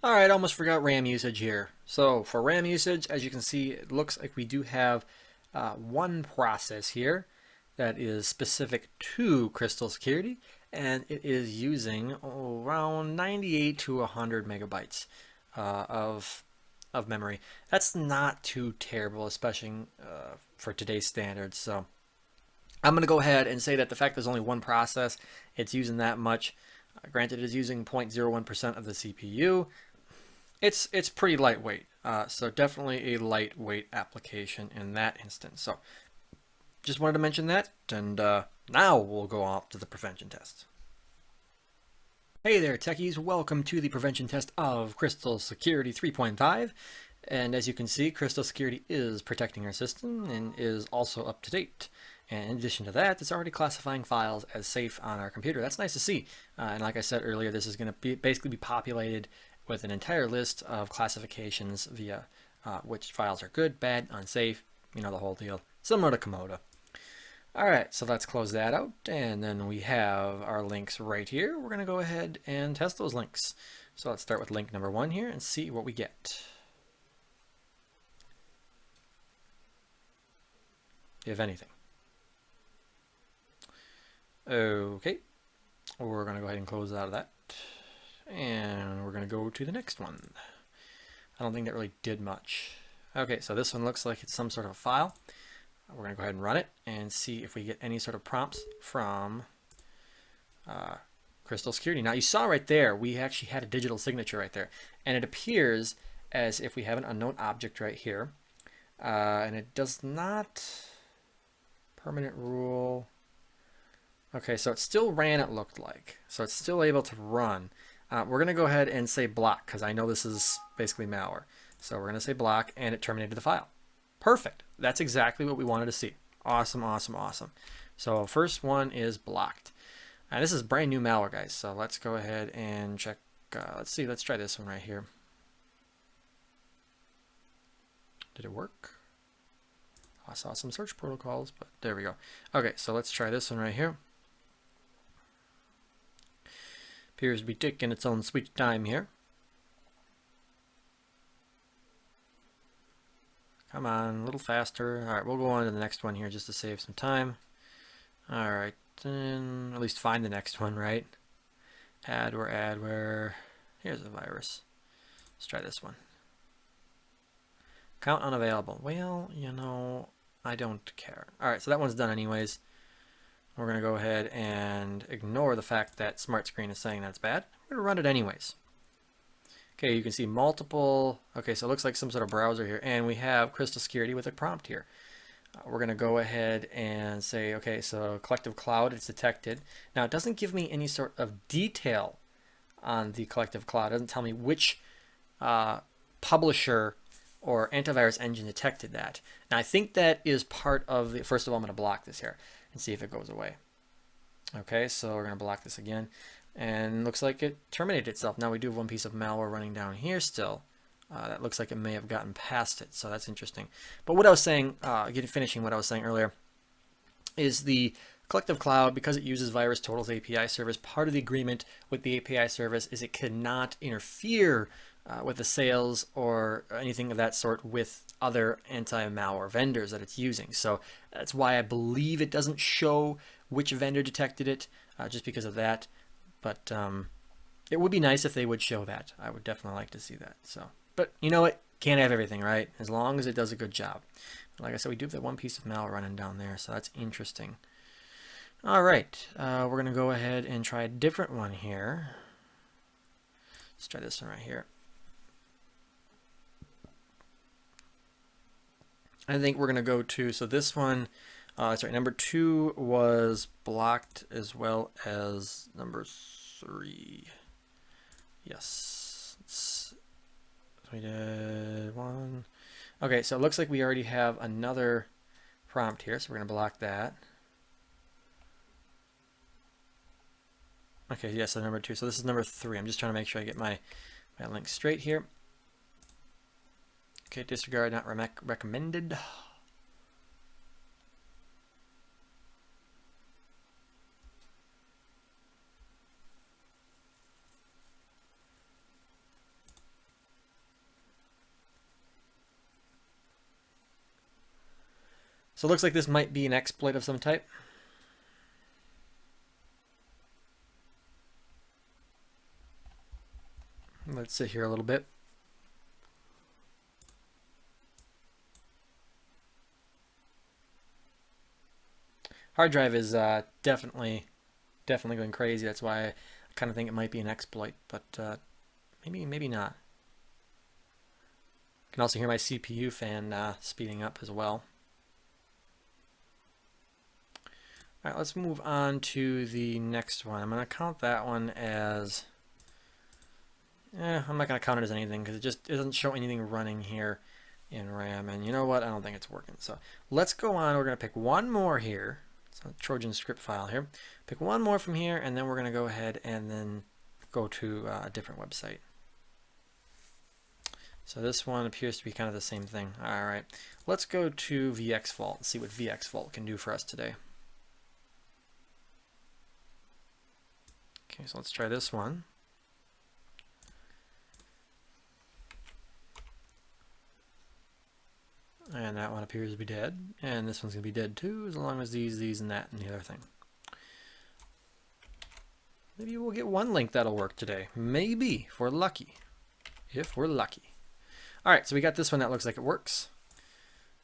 All right, almost forgot RAM usage here. So for RAM usage, as you can see, it looks like we do have one process here that is specific to Crystal Security, and it is using around 98 to 100 megabytes of memory. That's not too terrible, especially for today's standards. So I'm going to go ahead and say that the fact there's only one process, it's using that much. Granted, it is using 0.01% of the CPU. It's pretty lightweight. So definitely a lightweight application in that instance. So just wanted to mention that, and now we'll go off to the prevention test. Hey there, techies. Welcome to the prevention test of Crystal Security 3.5. And as you can see, Crystal Security is protecting our system and is also up to date. And in addition to that, it's already classifying files as safe on our computer. That's nice to see. And like I said earlier, this is going to basically be populated with an entire list of classifications via which files are good, bad, unsafe, you know, the whole deal. Similar to Komodo. All right, so let's close that out. And then we have our links right here. We're going to go ahead and test those links. So let's start with link number 1 here and see what we get. If anything. Okay, we're going to go ahead and close out of that. And we're going to go to the next one. I don't think that really did much. Okay, so this one looks like it's some sort of a file. We're going to go ahead and run it and see if we get any sort of prompts from Crystal Security. Now you saw right there, we actually had a digital signature right there. And it appears as if we have an unknown object right here. And it does not, permanent rule. Okay, so it still ran, it looked like. So it's still able to run. We're going to go ahead and say block, because I know this is basically malware. So we're going to say block, and it terminated the file. Perfect. That's exactly what we wanted to see. Awesome, awesome, awesome. So first one is blocked. And this is brand new malware, guys. So let's go ahead and check. Let's see. Let's try this one right here. Did it work? I saw some search protocols, but there we go. Okay, so let's try this one right here. Appears to be taking its own sweet time here. Come on, a little faster. All right, we'll go on to the next one here just to save some time. All right, then at least find the next one, right? Adware. Here's a virus. Let's try this one. Count unavailable. Well, you know, I don't care. All right, so that one's done anyways. We're going to go ahead and ignore the fact that Smart Screen is saying that's bad. We're going to run it anyways. Okay, you can see multiple. Okay, so it looks like some sort of browser here, and we have Crystal Security with a prompt here. We're going to go ahead and say, okay, so Collective Cloud, it's detected. Now, it doesn't give me any sort of detail on the Collective Cloud. It doesn't tell me which publisher or antivirus engine detected that. Now, I think that is part of the, first of all, I'm going to block this here and see if it goes away. Okay, so we're going to block this again. And looks like it terminated itself. Now we do have one piece of malware running down here still. That looks like it may have gotten past it, so that's interesting. But what I was saying, finishing what I was saying earlier, is the Collective Cloud, because it uses Virus Total's API service, part of the agreement with the API service is it cannot interfere with the sales or anything of that sort with other anti-malware vendors that it's using. So that's why I believe it doesn't show which vendor detected it, just because of that. But it would be nice if they would show that. I would definitely like to see that. So, but you know what? Can't have everything, right? As long as it does a good job. Like I said, we do have that one piece of malware running down there, so that's interesting. All right, we're going to go ahead and try a different one here. Let's try this one right here. I think we're going to go to, so this one, sorry, number 2 was blocked as well as number 3. Yes. So we did 1. Okay, so it looks like we already have another prompt here, so we're going to block that. Okay, yes, so number 2. So this is number 3. I'm just trying to make sure I get my link straight here. Okay, disregard, not recommended. So it looks like this might be an exploit of some type. Let's sit here a little bit. Hard drive is definitely going crazy. That's why I kind of think it might be an exploit, but maybe not. You can also hear my CPU fan speeding up as well. All right, let's move on to the next one. I'm going to count that one as... I'm not going to count it as anything because it doesn't show anything running here in RAM. And you know what? I don't think it's working. So let's go on. We're going to pick one more here. It's a Trojan script file here. Pick one more from here, and then we're going to go ahead and then go to a different website. So this one appears to be kind of the same thing. All right, let's go to VxVault and see what VxVault can do for us today. Okay, so let's try this one. And that one appears to be dead. And this one's going to be dead too, as long as these, and that, and the other thing. Maybe we'll get one link that'll work today. Maybe, if we're lucky. If we're lucky. Alright, so we got this one that looks like it works.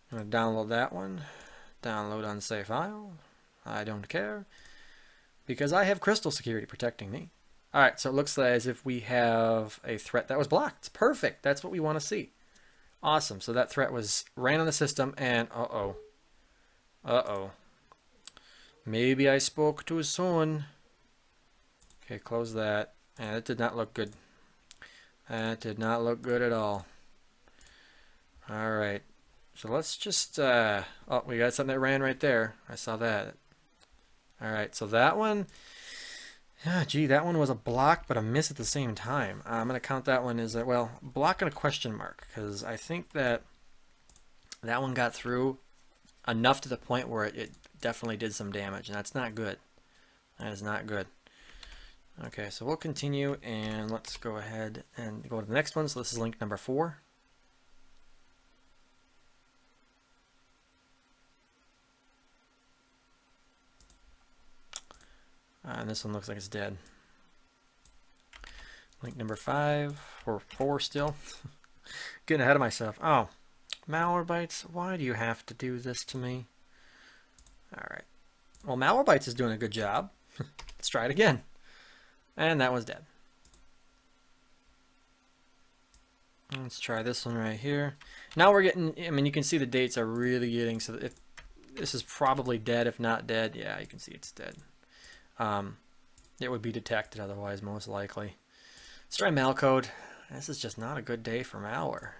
I'm going to download that one. Download unsafe file. I don't care. Because I have Crystal Security protecting me. Alright, so it looks as if we have a threat that was blocked. It's perfect. That's what we want to see. Awesome. So that threat ran on the system, and maybe I spoke too soon. Okay, close that. And it did not look good. That did not look good at all. All right. So let's just oh, we got something that ran right there. I saw that. All right. So that one, gee, that one was a block but a miss at the same time. I'm going to count that one as a, well, block and a question mark, because I think that one got through enough to the point where it definitely did some damage, and that's not good. That is not good. Okay, so we'll continue, and let's go ahead and go to the next one. So this is link number 4. And this one looks like it's dead. Link number 5, or 4 still. Getting ahead of myself. Oh, Malwarebytes, why do you have to do this to me? Alright. Well, Malwarebytes is doing a good job. Let's try it again. And that was dead. Let's try this one right here. Now we're getting, I mean, you can see the dates are really getting, so if this is probably dead, if not dead, yeah, you can see it's dead. It would be detected otherwise, most likely. Let's try malcode. This is just not a good day for malware.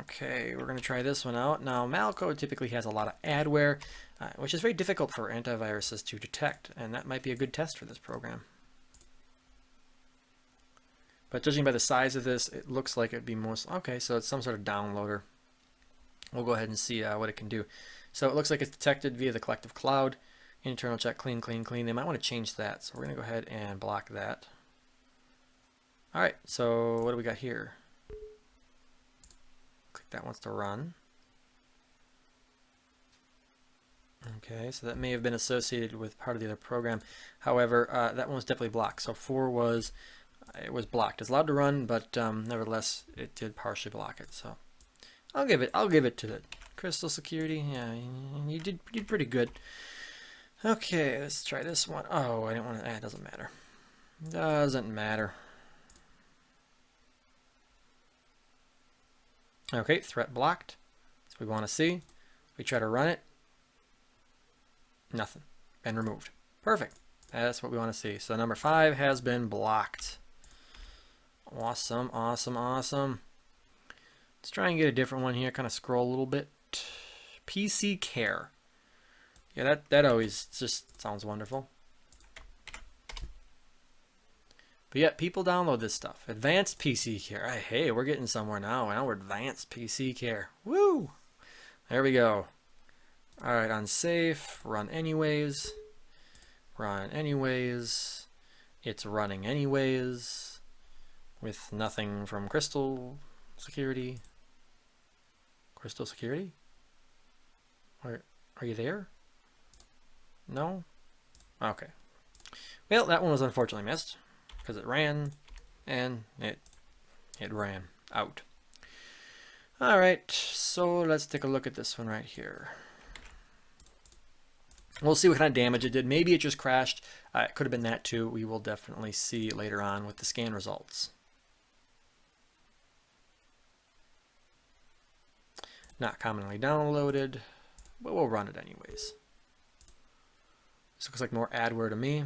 Okay, we're going to try this one out. Now, malcode typically has a lot of adware, which is very difficult for antiviruses to detect, and that might be a good test for this program. But judging by the size of this, it looks like it'd be most... Okay, so it's some sort of downloader. We'll go ahead and see what it can do. So it looks like it's detected via the collective cloud. Internal check, clean, clean, clean. They might want to change that, so we're going to go ahead and block that. Alright, so what do we got here? Click that wants to run. Okay, so that may have been associated with part of the other program. However, that one was definitely blocked. So 4 was, it was blocked. It's allowed to run, but nevertheless, it did partially block it. So I'll give it to the Crystal Security. Yeah, you did pretty good. Okay, let's try this one. Oh, I didn't want to. It doesn't matter. Doesn't matter. Okay, threat blocked. That's what we want to see. We try to run it. Nothing. Been removed. Perfect. That's what we want to see. So number 5 has been blocked. Awesome, awesome, awesome. Let's try and get a different one here. Kind of scroll a little bit. PC Care. Yeah, that always just sounds wonderful. But yeah, people download this stuff. Advanced PC Care. Hey, we're getting somewhere now. Now we're Advanced PC Care. Woo! There we go. Alright, unsafe. Run anyways. Run anyways. It's running anyways. With nothing from Crystal Security. Crystal Security? Are you there? No? Okay. Well, that one was unfortunately missed because it ran and it ran out. All right, so let's take a look at this one right here. We'll see what kind of damage it did. Maybe it just crashed. It could have been that too. We will definitely see later on with the scan results. Not commonly downloaded, but we'll run it anyways. This looks like more adware to me.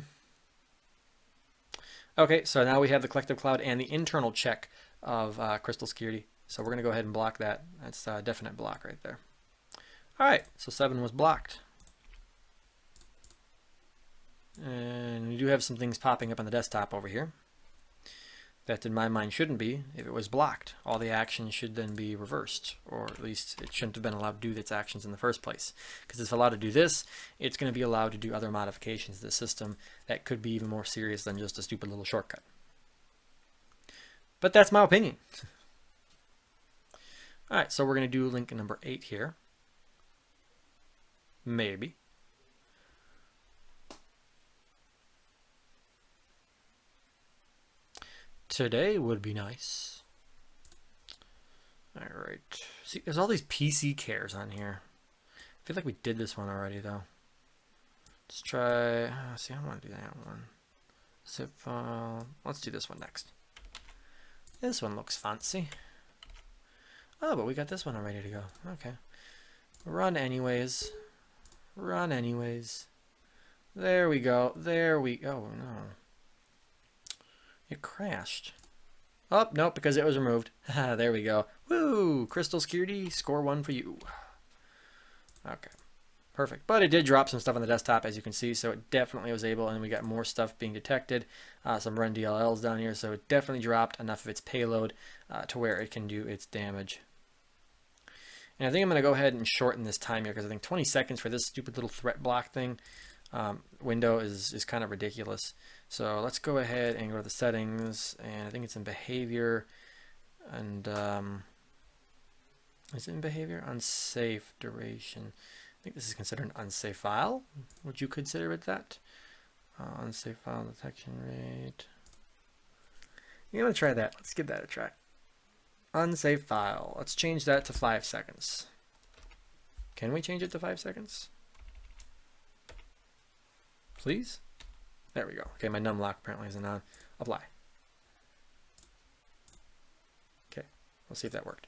Okay, so now we have the collective cloud and the internal check of Crystal Security. So we're going to go ahead and block that. That's a definite block right there. All right, so 7 was blocked. And we do have some things popping up on the desktop over here. That in my mind shouldn't be. If it was blocked, all the actions should then be reversed, or at least it shouldn't have been allowed to do its actions in the first place. Because if it's allowed to do this, it's going to be allowed to do other modifications to the system that could be even more serious than just a stupid little shortcut. But that's my opinion. All right, so we're going to do link number 8 here. Maybe. Today would be nice. All right. See, there's all these PC cares on here. I feel like we did this one already, though. Let's try. See, I want to do that one. Zip file. Let's do this one next. This one looks fancy. Oh, but we got this one all ready to go. Okay. Run anyways. Run anyways. There we go. There we go. Oh, no. It crashed. Oh, nope, because it was removed. There we go. Woo! Crystal Security, score 1 for you. Okay, perfect. But it did drop some stuff on the desktop, as you can see, so it definitely was able, and we got more stuff being detected. Some run DLLs down here, so it definitely dropped enough of its payload to where it can do its damage. And I think I'm going to go ahead and shorten this time here, because I think 20 seconds for this stupid little threat block thing window is kind of ridiculous. So let's go ahead and go to the settings, and I think it's in behavior, and is it in behavior? Unsafe duration. I think this is considered an unsafe file. Would you consider it that? Unsafe file detection rate. You want to try that? Let's give that a try. Unsafe file. Let's change that to 5 seconds. Can we change it to 5 seconds? Please? There we go. Okay, my num lock apparently isn't on. Apply. Okay, we'll see if that worked.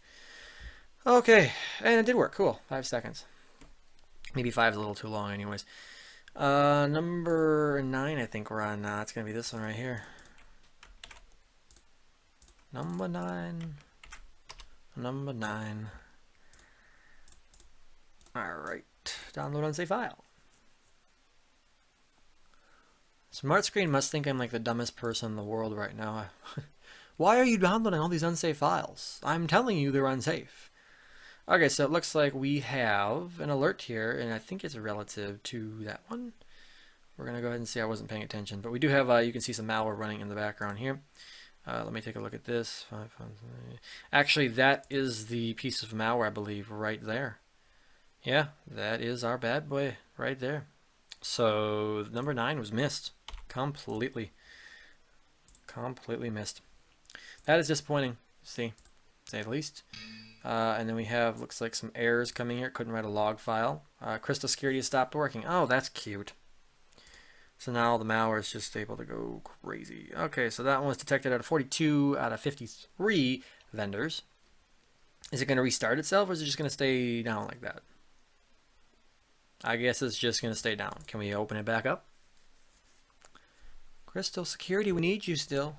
Okay, and it did work. Cool. 5 seconds. Maybe 5 is a little too long anyways. Number 9 I think we're on now. It's going to be this one right here. Number 9. Number 9. Alright. Download unsafe file. Smart Screen must think I'm like the dumbest person in the world right now. Why are you downloading all these unsafe files? I'm telling you they're unsafe. Okay, so it looks like we have an alert here, and I think it's relative to that one. We're going to go ahead and see. I wasn't paying attention, but we do have, you can see some malware running in the background here. Let me take a look at this. Actually, that is the piece of malware, I believe, right there. Yeah, that is our bad boy right there. So number 9 was missed. Completely missed. That is disappointing, see, to say the least. And then we have, looks like some errors coming here. Couldn't write a log file. Crystal Security has stopped working. Oh, that's cute. So now the malware is just able to go crazy. Okay, so that one was detected out of 42 out of 53 vendors. Is it going to restart itself, or is it just going to stay down like that? I guess it's just going to stay down. Can we open it back up? Crystal Security, we need you still.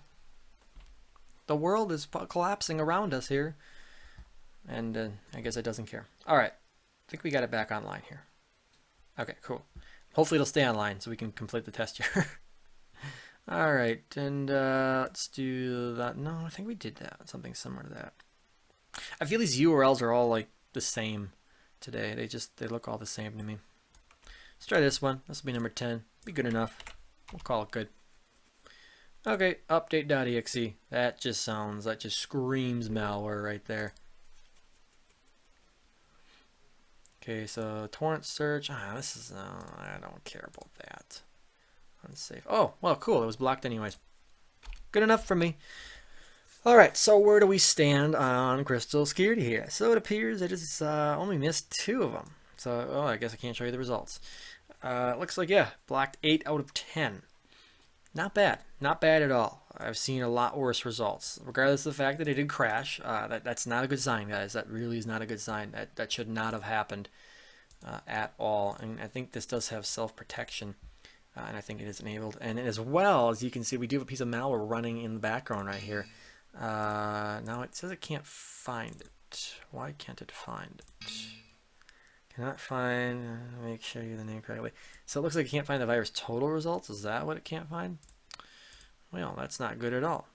The world is collapsing around us here. And I guess it doesn't care. Alright, I think we got it back online here. Okay, cool. Hopefully it'll stay online so we can complete the test here. Alright, and let's do that. No, I think we did that. Something similar to that. I feel these URLs are all like the same today. They look all the same to me. Let's try this one. This will be number 10. Be good enough. We'll call it good. Okay, update.exe. That just screams malware right there. Okay, so torrent search. This is I don't care about that. Unsafe. Oh, well, cool. It was blocked anyways. Good enough for me. All right, so where do we stand on crystal security here? So it appears it has only missed 2 of them. So, oh, I guess I can't show you the results. It looks like, yeah, blocked 8 out of 10. Not bad. Not bad at all. I've seen a lot worse results. Regardless of the fact that it did crash, that's not a good sign, guys. That really is not a good sign. That should not have happened at all. And I think this does have self-protection. And I think it is enabled. And as well, as you can see, we do have a piece of malware running in the background right here. Now it says it can't find it. Why can't it find it? Cannot find, make sure you the name correctly. So it looks like it can't find the virus total results. Is that what it can't find? Well, that's not good at all.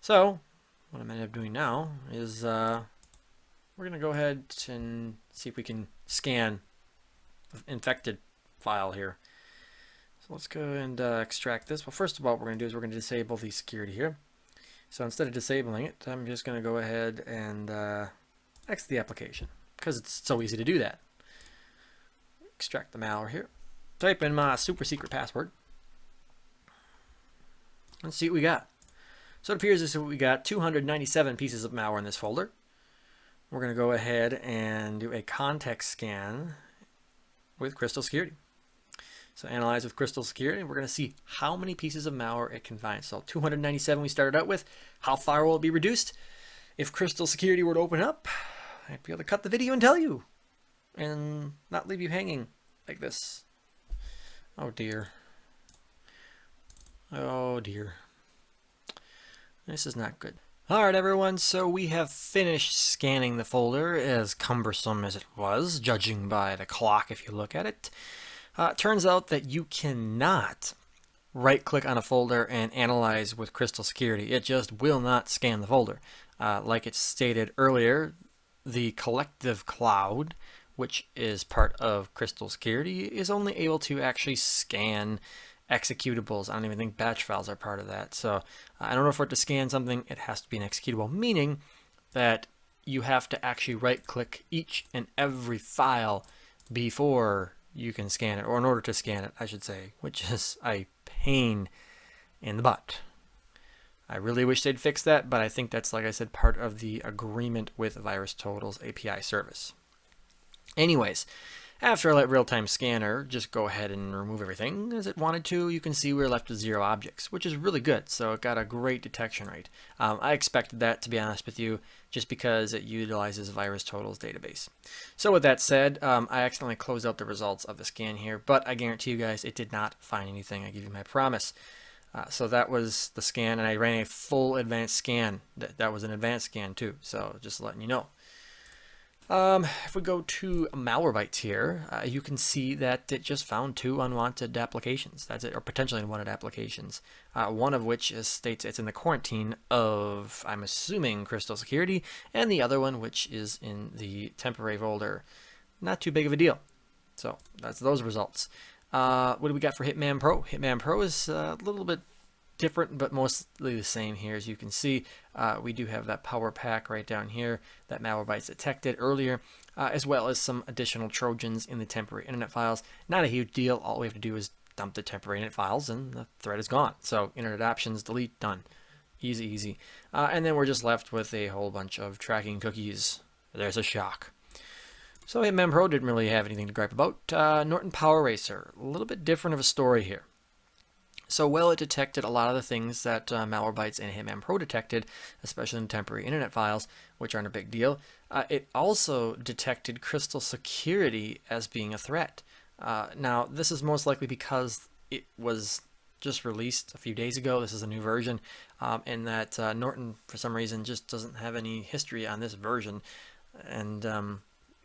So what I'm going to end up doing now is we're going to go ahead and see if we can scan the infected file here. So let's go and extract this. Well, first of all, what we're going to do is we're going to disable the security here. So instead of disabling it, I'm just going to go ahead and exit the application because it's so easy to do that. Extract the malware here. Type in my super secret password. Let's see what we got. So it appears this is what we got. 297 pieces of malware in this folder. We're going to go ahead and do a context scan with Crystal Security. So analyze with Crystal Security, and we're going to see how many pieces of malware it can find. So 297 we started out with. How far will it be reduced? If Crystal Security were to open up, I'd be able to cut the video and tell you. And not leave you hanging like this. Oh dear. Oh dear. This is not good. Alright everyone, so we have finished scanning the folder, as cumbersome as it was, judging by the clock if you look at it. It turns out that you cannot right-click on a folder and analyze with Crystal Security. It just will not scan the folder. Like it stated earlier, the collective cloud, which is part of Crystal Security, is only able to actually scan executables. I don't even think batch files are part of that. So in order for it to scan something, it has to be an executable, meaning that you have to actually right-click each and every file before you can scan it, or in order to scan it, I should say, which is a pain in the butt. I really wish they'd fix that, but I think that's, like I said, part of the agreement with VirusTotal's API service. Anyways, after I let real-time scanner just go ahead and remove everything as it wanted to, you can see we're left with 0 objects, which is really good. So it got a great detection rate. I expected that, to be honest with you, just because it utilizes VirusTotal's database. So with that said, I accidentally closed out the results of the scan here, but I guarantee you guys it did not find anything. I give you my promise. So that was the scan, and I ran a full advanced scan. That was an advanced scan too, so just letting you know. If we go to Malwarebytes here, you can see that it just found 2 unwanted applications. That's it, or potentially unwanted applications. One of which states it's in the quarantine of, I'm assuming, Crystal Security, and the other one which is in the temporary folder. Not too big of a deal. So that's those results. What do we got for Hitman Pro? Hitman Pro is a little bit different, but mostly the same here. As you can see, we do have that power pack right down here that Malwarebytes detected earlier, as well as some additional Trojans in the temporary internet files. Not a huge deal. All we have to do is dump the temporary internet files and the thread is gone. So internet options, delete, done. Easy, easy. And then we're just left with a whole bunch of tracking cookies. There's a shock. So Hitman Pro didn't really have anything to gripe about. Norton Power Racer, a little bit different of a story here. So well, it detected a lot of the things that Malwarebytes and Hitman Pro detected, especially in temporary internet files, which aren't a big deal. It also detected Crystal Security as being a threat. Now, this is most likely because it was just released a few days ago. This is a new version, and that Norton, for some reason, just doesn't have any history on this version, and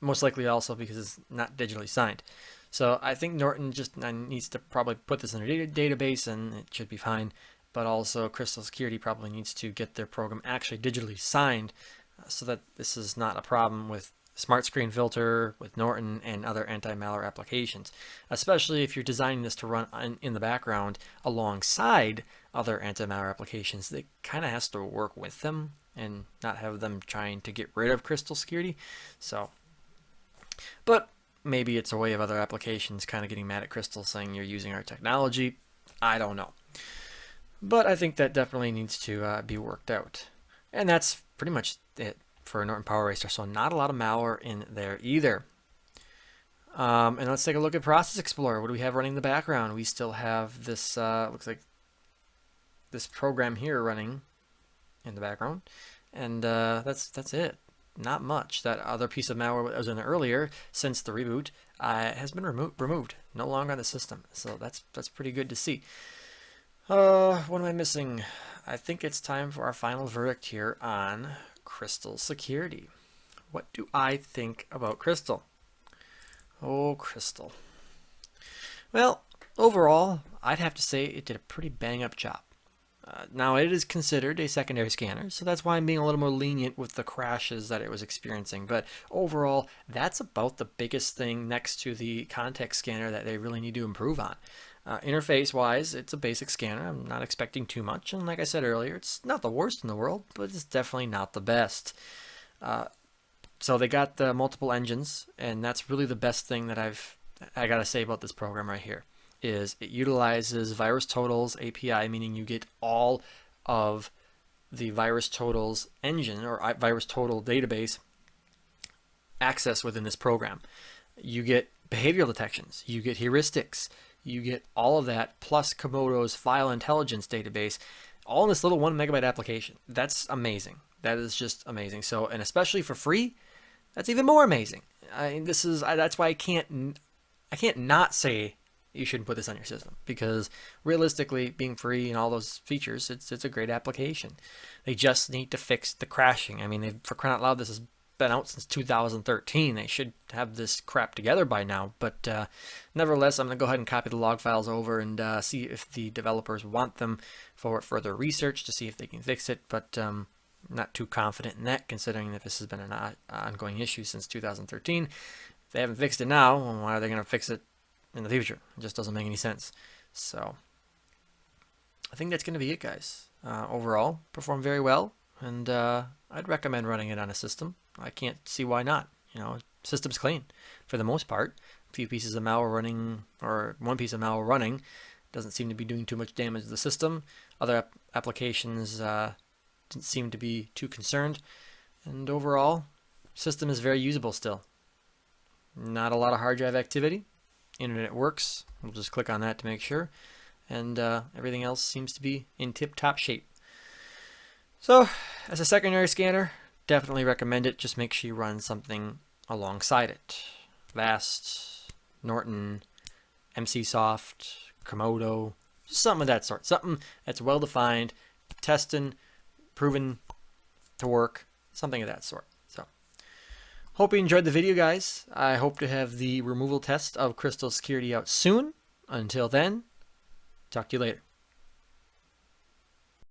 most likely also because it's not digitally signed. So I think Norton just needs to probably put this in their database and it should be fine. But also Crystal Security probably needs to get their program actually digitally signed so that this is not a problem with Smart Screen Filter, with Norton, and other anti-malware applications. Especially if you're designing this to run in the background alongside other anti-malware applications. It kind of has to work with them and not have them trying to get rid of Crystal Security. So But maybe it's a way of other applications kind of getting mad at Crystal saying you're using our technology. I don't know. But I think that definitely needs to be worked out. And that's pretty much it for Norton Power Racer. So not a lot of malware in there either. And let's take a look at Process Explorer. What do we have running in the background? We still have this, looks like this program here running in the background. And that's it. Not much. That other piece of malware that was in there earlier, since the reboot, has been removed. No longer on the system. So that's pretty good to see. What am I missing? I think it's time for our final verdict here on Crystal security. What do I think about Crystal? Oh, Crystal. Well, overall, I'd have to say it did a pretty bang-up job. Now, it is considered a secondary scanner, so that's why I'm being a little more lenient with the crashes that it was experiencing. But overall, that's about the biggest thing next to the context scanner that they really need to improve on. Interface-wise, it's a basic scanner. I'm not expecting too much, and like I said earlier, it's not the worst in the world, but it's definitely not the best. So they got the multiple engines, and that's really the best thing that I gotta say about this program right here. Is it utilizes VirusTotal's API, meaning you get all of the VirusTotal's engine or VirusTotal database access within this program. You get behavioral detections, you get heuristics, you get all of that, plus Komodo's file intelligence database, all in this little 1 megabyte application. That's amazing. That is just amazing. So, and especially for free, that's even more amazing. That's why I can't not say you shouldn't put this on your system, because realistically, being free and all those features, it's a great application. They just need to fix the crashing. I mean, for crying out loud, this has been out since 2013. They should have this crap together by now. But nevertheless, I'm going to go ahead and copy the log files over and see if the developers want them for further research to see if they can fix it. But not too confident in that, considering that this has been an ongoing issue since 2013. If they haven't fixed it now, well, why are they going to fix it in the future? It just doesn't make any sense. So I think that's going to be it, guys. Overall, performed very well, and I'd recommend running it on a system. I can't see why not. You know, system's clean for the most part. A few pieces of malware running, or one piece of malware running, doesn't seem to be doing too much damage to the system. Other applications didn't seem to be too concerned, and overall, system is very usable still. Not a lot of hard drive activity. Internet works. We'll just click on that to make sure, and everything else seems to be in tip-top shape. So, as a secondary scanner, definitely recommend it. Just make sure you run something alongside it. Vast, Norton, MCSoft, Komodo, just something of that sort. Something that's well-defined, tested, proven to work, something of that sort. So, hope you enjoyed the video, guys. I hope to have the removal test of Crystal Security out soon. Until then, talk to you later.